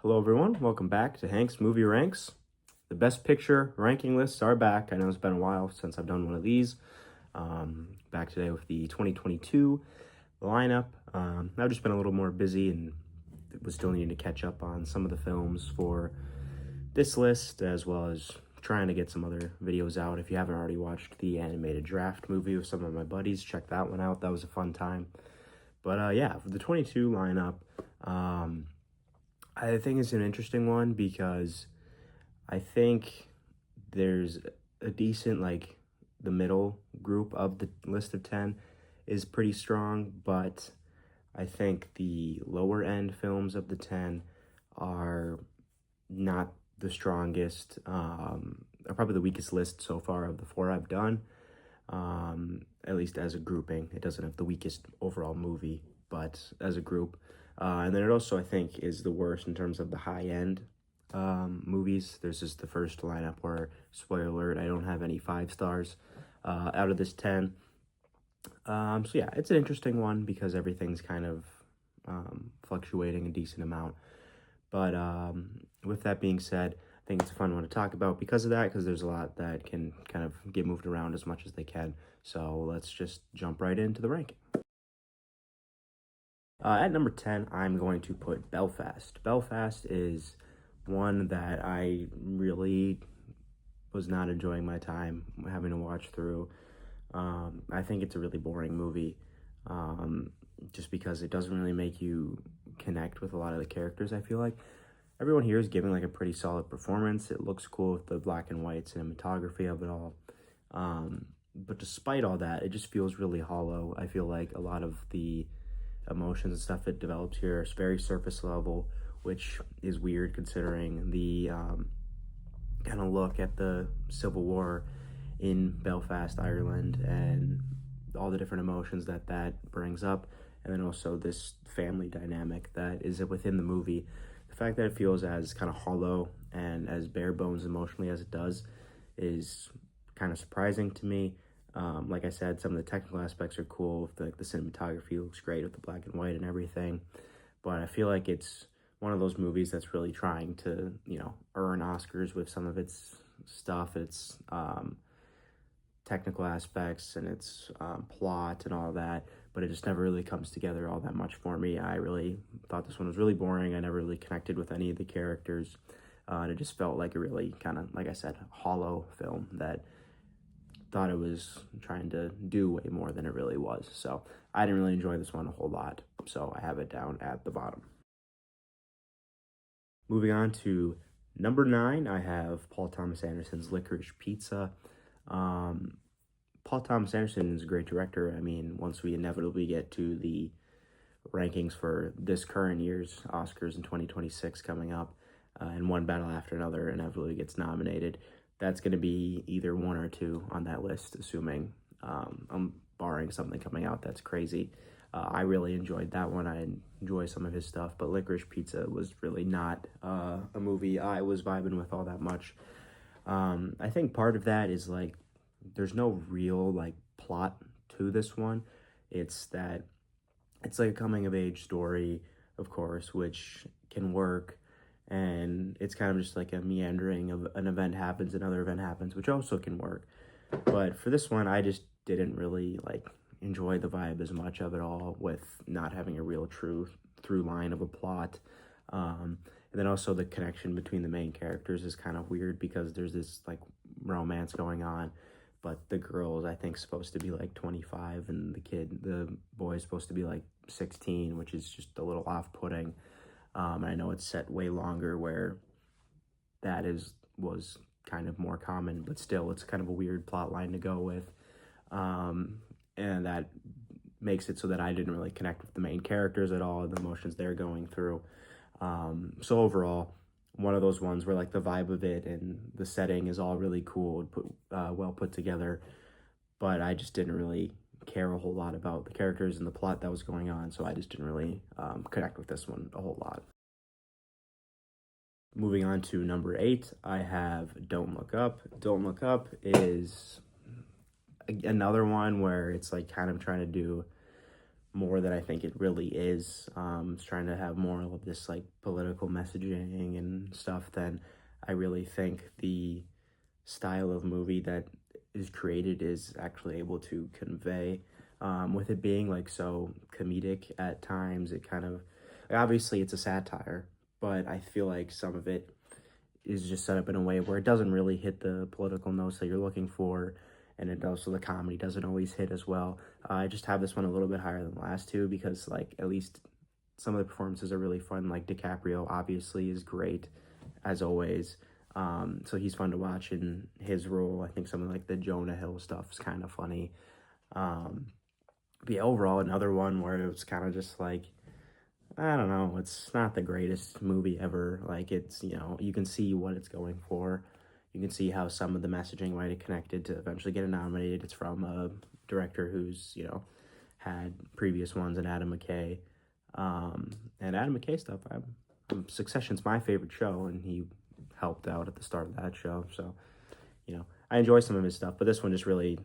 Hello, everyone. Welcome back to Hank's Movie Ranks. The Best Picture ranking lists are back. I know it's been a while since I've done one of these. Back today with the 2022 lineup. I've just been a little more busy and was still needing to catch up on some of the films for this list, as well as trying to get some other videos out. If you haven't already watched the animated draft movie with some of my buddies, check that one out. That was a fun time. But yeah, for the 22 lineup, I think it's an interesting one because I think there's a decent, the middle group of the list of 10 is pretty strong, but I think the lower end films of the 10 are not the strongest, are probably the weakest list so far of the 4 I've done, at least as a grouping. It doesn't have the weakest overall movie, but as a group. And then it also, I think, is the worst in terms of the high-end movies. There's just the first lineup where, spoiler alert, I don't have any 5 stars out of this 10. So yeah, it's an interesting one because everything's kind of fluctuating a decent amount. But with that being said, I think it's a fun one to talk about because of that, because there's a lot that can kind of get moved around as much as they can. So let's just jump right into the ranking. At number 10, I'm going to put Belfast. Belfast is one that I really was not enjoying my time having to watch through. I think it's a really boring movie, just because it doesn't really make you connect with a lot of the characters, I feel like. Everyone here is giving a pretty solid performance. It looks cool with the black and white cinematography of it all. But despite all that, it just feels really hollow. I feel like a lot of the emotions and stuff it develops here is very surface level, which is weird considering the kind of look at the Civil War in Belfast, Ireland, and all the different emotions that brings up, and then also this family dynamic that is within the movie. The fact that it feels as kind of hollow and as bare bones emotionally as it does is kind of surprising to me. Like I said, some of the technical aspects are cool. The cinematography looks great with the black and white and everything. But I feel like it's one of those movies that's really trying to, earn Oscars with some of its stuff, its technical aspects and its plot and all that. But it just never really comes together all that much for me. I really thought this one was really boring. I never really connected with any of the characters. And it just felt like a really kind of, like I said, hollow film that thought it was trying to do way more than it really was. So I didn't really enjoy this one a whole lot. So I have it down at the bottom. Moving on to number 9, I have Paul Thomas Anderson's Licorice Pizza. Paul Thomas Anderson is a great director. I mean, once we inevitably get to the rankings for this current year's Oscars in 2026 coming up, and one battle after another inevitably gets nominated, that's going to be either 1 or 2 on that list, assuming I'm barring something coming out that's crazy. I really enjoyed that one. I enjoy some of his stuff, but Licorice Pizza was really not a movie I was vibing with all that much. I think part of that is there's no real plot to this one. It's that it's a coming of age story, of course, which can work. And it's kind of just a meandering of an event happens, another event happens, which also can work. But for this one, I just didn't really enjoy the vibe as much of it all, with not having a real true through line of a plot. And then also the connection between the main characters is kind of weird because there's this romance going on, but the girl is, I think, supposed to be 25 and the boy is supposed to be 16, which is just a little off-putting. I know it's set way longer where that was kind of more common, but still it's kind of a weird plot line to go with. And that makes it so that I didn't really connect with the main characters at all, the emotions they're going through. So overall, one of those ones where the vibe of it and the setting is all really cool, well put together, but I just didn't really care a whole lot about the characters and the plot that was going on, so I just didn't really connect with this one a whole lot. Moving on to number 8, I have Don't Look Up. Don't Look Up is another one where it's kind of trying to do more than I think it really is. It's trying to have more of this like political messaging and stuff than I really think the style of movie that is created is actually able to convey. With it being like so comedic at times, it kind of, obviously it's a satire, but I feel like some of it is just set up in a way where it doesn't really hit the political notes that you're looking for, and it also the comedy doesn't always hit as well. I just have this one a little bit higher than the last two because like at least some of the performances are really fun. Like DiCaprio obviously is great as always. So he's fun to watch in his role. I think something like the Jonah Hill stuff is kind of funny. But yeah, overall, another one where it was kind of just like, I don't know, it's not the greatest movie ever. Like, it's, you can see what it's going for. You can see how some of the messaging might have connected to eventually get it nominated. It's from a director who's, had previous ones in Adam McKay. And Adam McKay stuff, Succession's my favorite show, and he helped out at the start of that show. So, I enjoy some of his stuff, but this one just really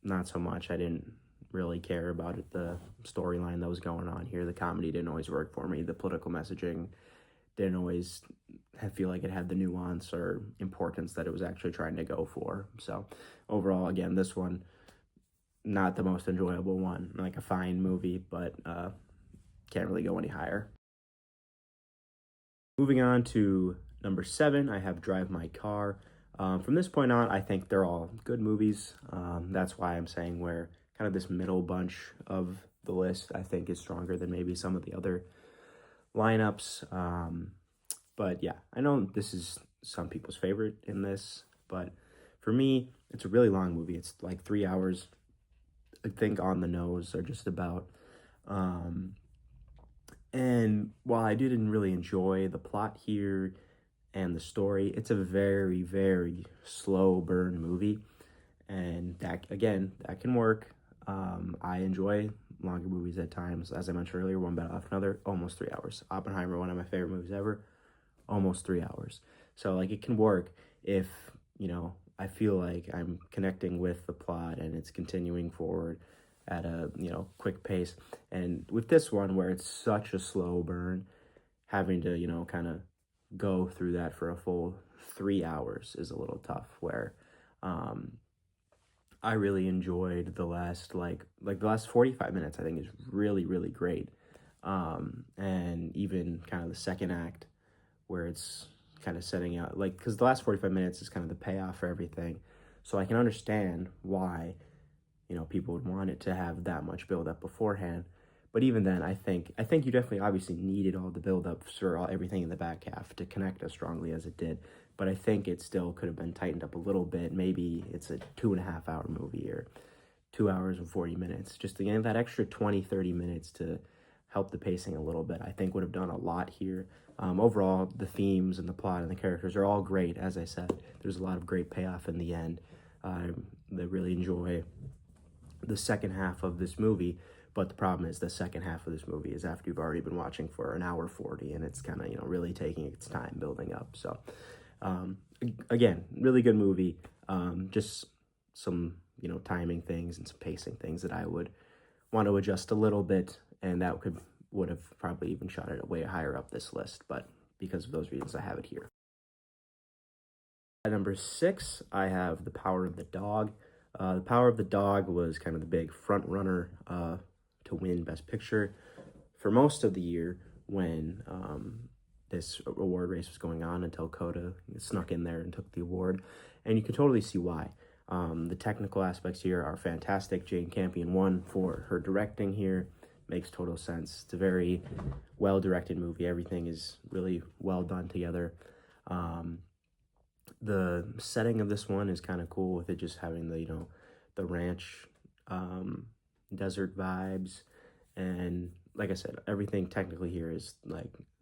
not so much. I didn't really care about it, the storyline that was going on here. The comedy didn't always work for me. The political messaging didn't always feel like it had the nuance or importance that it was actually trying to go for. So overall, again, this one, not the most enjoyable one. Like a fine movie, but can't really go any higher. Moving on to number 7, I have Drive My Car. From this point on, I think they're all good movies. That's why I'm saying where kind of this middle bunch of the list, I think, is stronger than maybe some of the other lineups. But yeah, I know this is some people's favorite in this, but for me, it's a really long movie. It's like 3 hours, I think, on the nose, or just about. And while I didn't really enjoy the plot here and the story, it's a very, very slow burn movie. And that, again, that can work. I enjoy longer movies at times. As I mentioned earlier, One Battle After Another, almost 3 hours. Oppenheimer, one of my favorite movies ever, almost 3 hours. So, like, it can work if, I feel like I'm connecting with the plot and it's continuing forward at a, quick pace. And with this one, where it's such a slow burn, having to, kind of go through that for a full 3 hours is a little tough, where I really enjoyed the last the last 45 minutes. I think is really, really great. And even kind of the second act, where it's kind of setting out, because the last 45 minutes is kind of the payoff for everything. So I can understand why, people would want it to have that much build up beforehand. But even then, I think you definitely obviously needed all the build up for everything in the back half to connect as strongly as it did. But I think it still could have been tightened up a little bit. Maybe it's a 2.5 hour movie, or 2 hours and 40 minutes. Just to get that extra 20, 30 minutes to help the pacing a little bit, I think would have done a lot here. Overall, the themes and the plot and the characters are all great. As I said, there's a lot of great payoff in the end. I really enjoy the second half of this movie. But the problem is the second half of this movie is after you've already been watching for an hour 40, and it's kind of, really taking its time building up. So, again, really good movie. Just some, timing things and some pacing things that I would want to adjust a little bit, and that would have probably even shot it way higher up this list. But because of those reasons, I have it here. At number 6, I have The Power of the Dog. The Power of the Dog was kind of the big front runner to win Best Picture for most of the year when this award race was going on, until Coda snuck in there and took the award. And you can totally see why. The technical aspects here are fantastic. Jane Campion won for her directing here. Makes total sense. It's a very well-directed movie. Everything is really well done together. The setting of this one is kind of cool, with it just having the ranch, desert vibes, and like I said, everything technically here is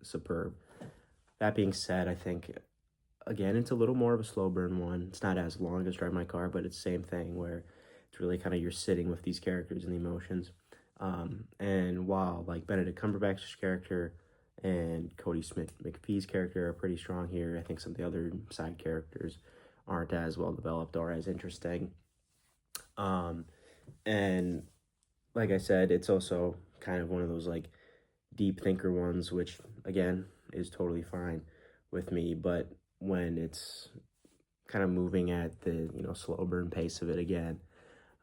superb. That being said, I think again it's a little more of a slow burn one. It's not as long as Drive My Car, but it's the same thing, where it's really kind of you're sitting with these characters and the emotions. And while Benedict Cumberbatch's character and Cody Smith McPhee's character are pretty strong here, I think some of the other side characters aren't as well developed or as interesting. And like I said, it's also kind of one of those like deep thinker ones, which again is totally fine with me. But when it's kind of moving at the slow burn pace of it again,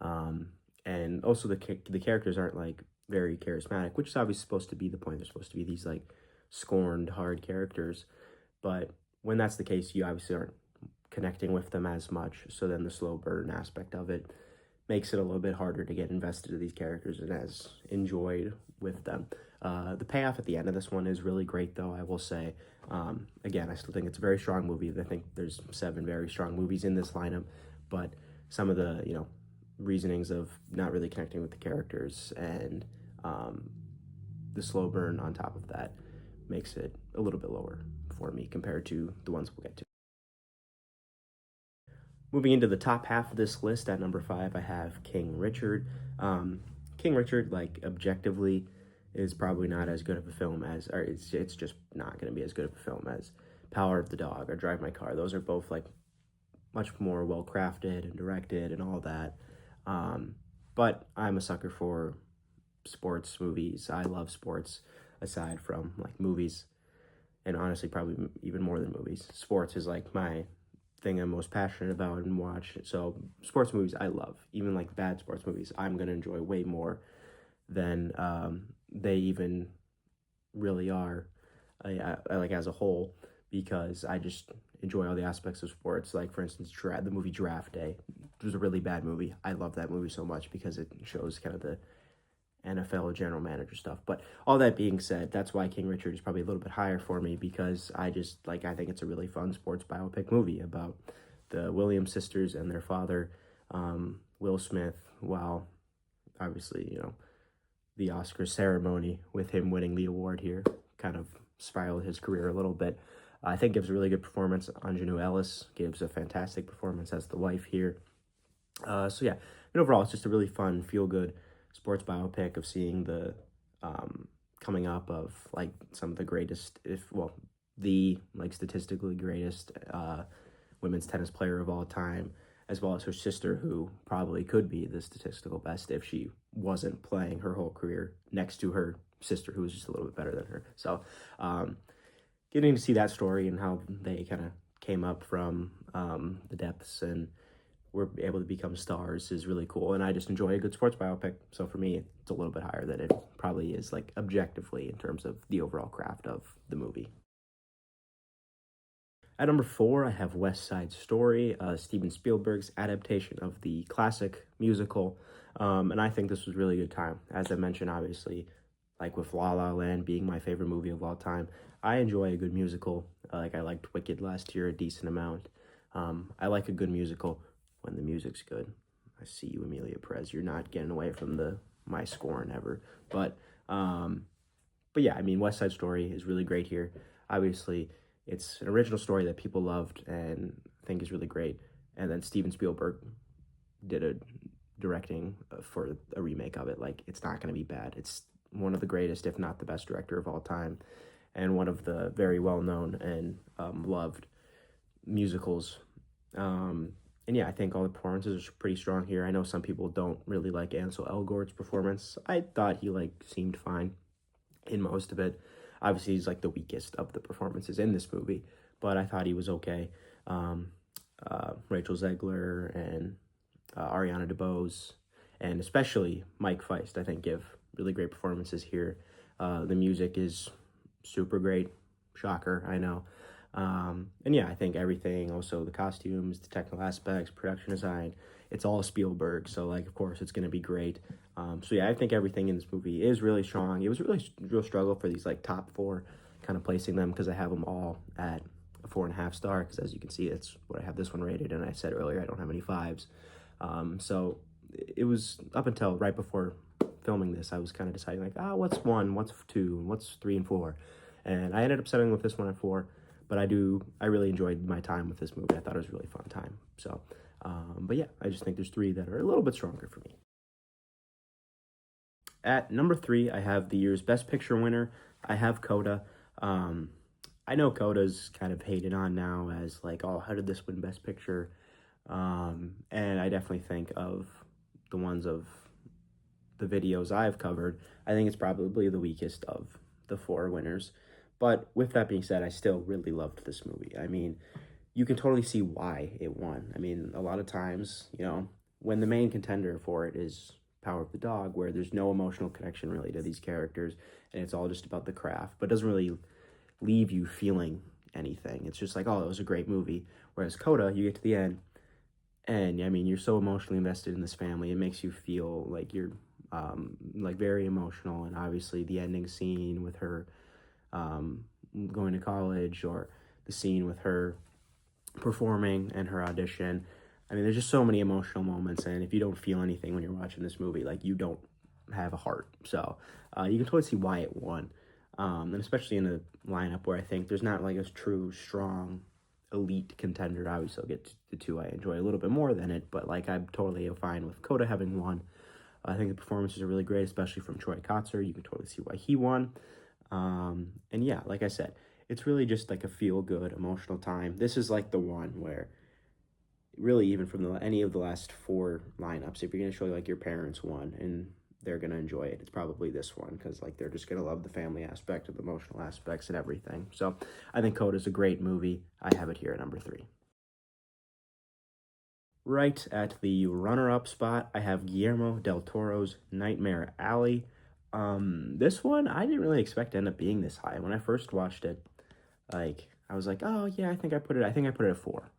um, and also the characters aren't like very charismatic, which is obviously supposed to be the point. They're supposed to be these like scorned hard characters, but when that's the case, you obviously aren't connecting with them as much. So then the slow burn aspect of it makes it a little bit harder to get invested in these characters and as enjoyed with them. The payoff at the end of this one is really great, though, I will say. Again, I still think it's a very strong movie. I think there's 7 very strong movies in this lineup, but some of the, reasonings of not really connecting with the characters and the slow burn on top of that makes it a little bit lower for me compared to the ones we'll get to. Moving into the top half of this list at number 5, I have King Richard. King Richard, like, objectively, is probably not as good of a film as, or it's just not going to be as good of a film as Power of the Dog or Drive My Car. Those are both, like, much more well-crafted and directed and all that. But I'm a sucker for sports movies. I love sports aside from, like, movies, and honestly, probably even more than movies. Sports is, like, my thing I'm most passionate about and watch. So sports movies I love. Even like bad sports movies, I'm gonna enjoy way more than they even really are. I like as a whole, because I just enjoy all the aspects of sports. Like for instance, the movie Draft Day. It was a really bad movie. I love that movie so much because it shows kind of the NFL general manager stuff. But all that being said, that's why King Richard is probably a little bit higher for me, because I think it's a really fun sports biopic movie about the Williams sisters and their father, Will Smith, while obviously, the Oscar ceremony with him winning the award here kind of spiraled his career a little bit. I think gives a really good performance. Anjanou Ellis gives a fantastic performance as the wife here. So yeah, and overall, it's just a really fun, feel-good sports biopic of seeing the coming up of like some of the greatest, the like statistically greatest women's tennis player of all time, as well as her sister, who probably could be the statistical best if she wasn't playing her whole career next to her sister, who was just a little bit better than her. So getting to see that story and how they kind of came up from the depths and were able to become stars is really cool. And I just enjoy a good sports biopic. So for me, it's a little bit higher than it probably is, like, objectively in terms of the overall craft of the movie. At number 4, I have West Side Story, Steven Spielberg's adaptation of the classic musical. And I think this was really good time. As I mentioned, obviously, like with La La Land being my favorite movie of all time, I enjoy a good musical. Like I liked Wicked last year a decent amount. I like a good musical when the music's good. I see you, Amelia Perez. You're not getting away from my scorn ever. But yeah, I mean, West Side Story is really great here. Obviously, it's an original story that people loved and think is really great. And then Steven Spielberg did a directing for a remake of it. Like, it's not going to be bad. It's one of the greatest, if not the best director of all time, and one of the very well-known and loved musicals. And yeah, I think all the performances are pretty strong here. I know some people don't really like Ansel Elgort's performance. I thought he seemed fine in most of it. Obviously, he's like the weakest of the performances in this movie, but I thought he was okay. Rachel Zegler and Ariana DeBose, and especially Mike Feist, I think give really great performances here. The music is super great. Shocker, I know. And yeah, I think everything, also the costumes, the technical aspects, production design, it's all Spielberg. So like, of course, it's going to be great. So yeah, I think everything in this movie is really strong. It was really real struggle for these like top 4, kind of placing them, because I have them all at a 4.5 star. Because as you can see, that's what I have this one rated. And I said earlier, I don't have any 5s. So it was up until right before filming this, I was kind of deciding like, what's 1, what's 2, what's 3 and 4. And I ended up settling with this one at 4. But I really enjoyed my time with this movie. I thought it was a really fun time. So, but yeah, I just think there's 3 that are a little bit stronger for me. At number 3, I have the year's Best Picture winner. I have Coda. I know Coda's kind of hated on now as like, oh, how did this win Best Picture? And I definitely think of the ones of the videos I've covered, I think it's probably the weakest of the four winners. But with that being said, I still really loved this movie. I mean, you can totally see why it won. I mean, a lot of times, when the main contender for it is Power of the Dog, where there's no emotional connection really to these characters, and it's all just about the craft, but doesn't really leave you feeling anything. It's just like, oh, it was a great movie. Whereas Coda, you get to the end, and I mean, you're so emotionally invested in this family. It makes you feel like you're like very emotional, and obviously the ending scene with her going to college, or the scene with her performing and her audition. I mean, there's just so many emotional moments, and if you don't feel anything when you're watching this movie, like, you don't have a heart. So you can totally see why it won, and especially in a lineup where I think there's not like a true strong elite contender. Obviously, I'll get to the two I enjoy a little bit more than it, but like, I'm totally fine with Coda having won. I think the performances are really great, especially from Troy Kotzer. You can totally see why he won. And yeah, like I said, it's really just like a feel-good, emotional time. This is like the one where, really, even from any of the last four lineups, if you're going to show like your parents one and they're going to enjoy it, it's probably this one, because like, they're just going to love the family aspect of the emotional aspects and everything. So I think Coda is a great movie. I have it here at number 3. Right at the runner-up spot, I have Guillermo del Toro's Nightmare Alley. This one, I didn't really expect to end up being this high. When I first watched it, like, I was like, oh yeah, I think I put it at 4.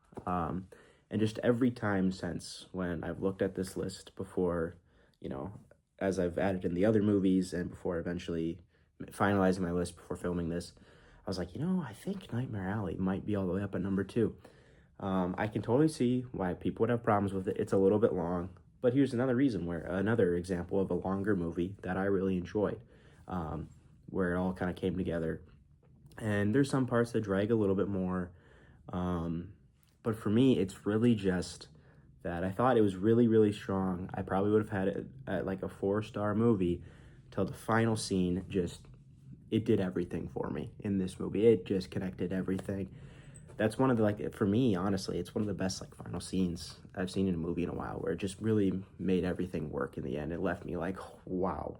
And just every time since, when I've looked at this list before, as I've added in the other movies, and before eventually finalizing my list before filming this, I was like, I think Nightmare Alley might be all the way up at number 2. I can totally see why people would have problems with it. It's a little bit long, but here's another example of a longer movie that I really enjoyed, where it all kind of came together. And there's some parts that drag a little bit more, but for me, it's really just that I thought it was really, really strong. I probably would have had it at like a 4-star movie, till the final scene it did everything for me in this movie. It just connected everything. That's one of the, for me, honestly, it's one of the best final scenes I've seen in a movie in a while, where it just really made everything work in the end. It left me like, wow.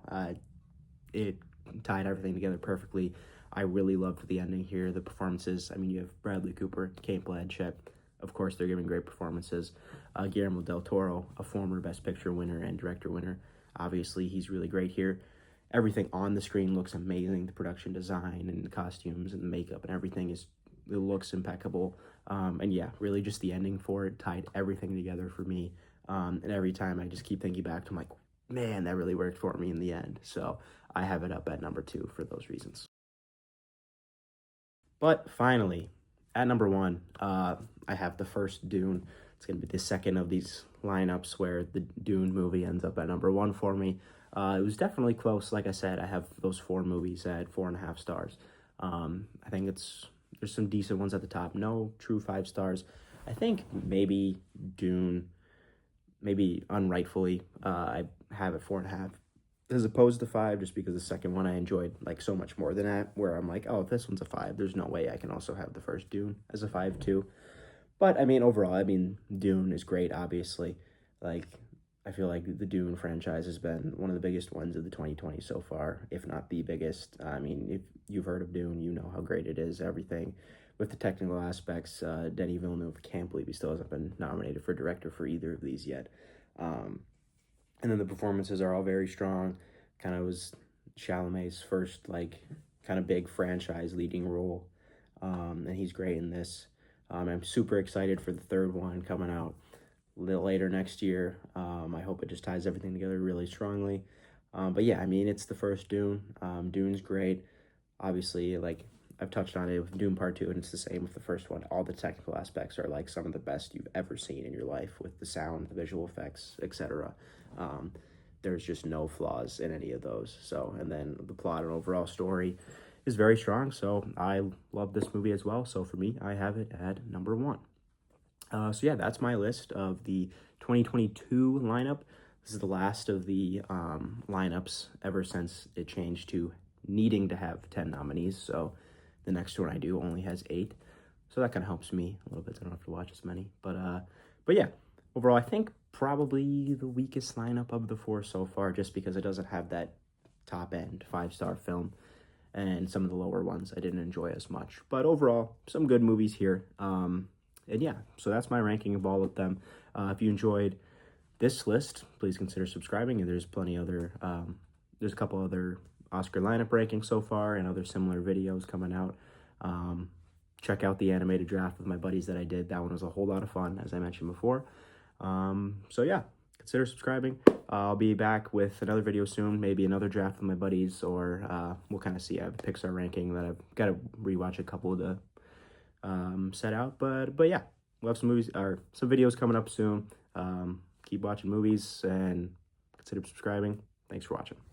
It tied everything together perfectly. I really loved the ending here, the performances. I mean, you have Bradley Cooper, Cate Blanchett. Of course, they're giving great performances. Guillermo del Toro, a former Best Picture winner and director winner. Obviously, he's really great here. Everything on the screen looks amazing. The production design and the costumes and the makeup and everything it looks impeccable. And yeah, really just the ending for it tied everything together for me. And every time I just keep thinking back to, I'm like, man, that really worked for me in the end. So I have it up at number 2 for those reasons. But finally, at number 1, I have the first Dune. It's going to be the second of these lineups where the Dune movie ends up at number 1 for me. It was definitely close. Like I said, I have those 4 movies at 4.5 stars. I think there's some decent ones at the top. No true 5 stars. I think maybe Dune, maybe unrightfully, I have it 4.5 as opposed to 5, just because the second one I enjoyed like so much more than that, where I'm like, oh, if this one's a 5, there's no way I can also have the first Dune as a 5 too. But I mean, overall, Dune is great, obviously. Like, I feel like the Dune franchise has been one of the biggest ones of the 2020s so far, if not the biggest. I mean, if you've heard of Dune, you know how great it is. Everything with the technical aspects. Denis Villeneuve, can't believe he still hasn't been nominated for director for either of these yet. And then the performances are all very strong. Kind of was Chalamet's first kind of big franchise leading role, and he's great in this. I'm super excited for the third one coming out a little later next year. I hope it just ties everything together really strongly. But yeah, it's the first Dune. Dune's great. Obviously, I've touched on it with Dune Part 2, and it's the same with the first one. All the technical aspects are some of the best you've ever seen in your life, with the sound, the visual effects, etc. There's just no flaws in any of those. So, and then the plot and overall story is very strong. So I love this movie as well. So for me, I have it at number 1. So yeah, that's my list of the 2022 lineup. This is the last of the lineups ever since it changed to needing to have 10 nominees. So the next one I do only has 8. So that kind of helps me a little bit. I don't have to watch as many. But yeah, overall, I think probably the weakest lineup of the four so far, just because it doesn't have that top end 5-star film, and some of the lower ones I didn't enjoy as much. But overall, some good movies here. And yeah, so that's my ranking of all of them. If you enjoyed this list, please consider subscribing. And there's plenty other, there's a couple other Oscar lineup rankings so far and other similar videos coming out. Check out the animated draft with my buddies that I did. That one was a whole lot of fun, as I mentioned before. So yeah, consider subscribing. I'll be back with another video soon, maybe another draft with my buddies, or we'll kind of see. I have a Pixar ranking that I've got to rewatch a couple of the set out, but yeah, we'll have some movies or some videos coming up soon. Keep watching movies and consider subscribing. Thanks for watching.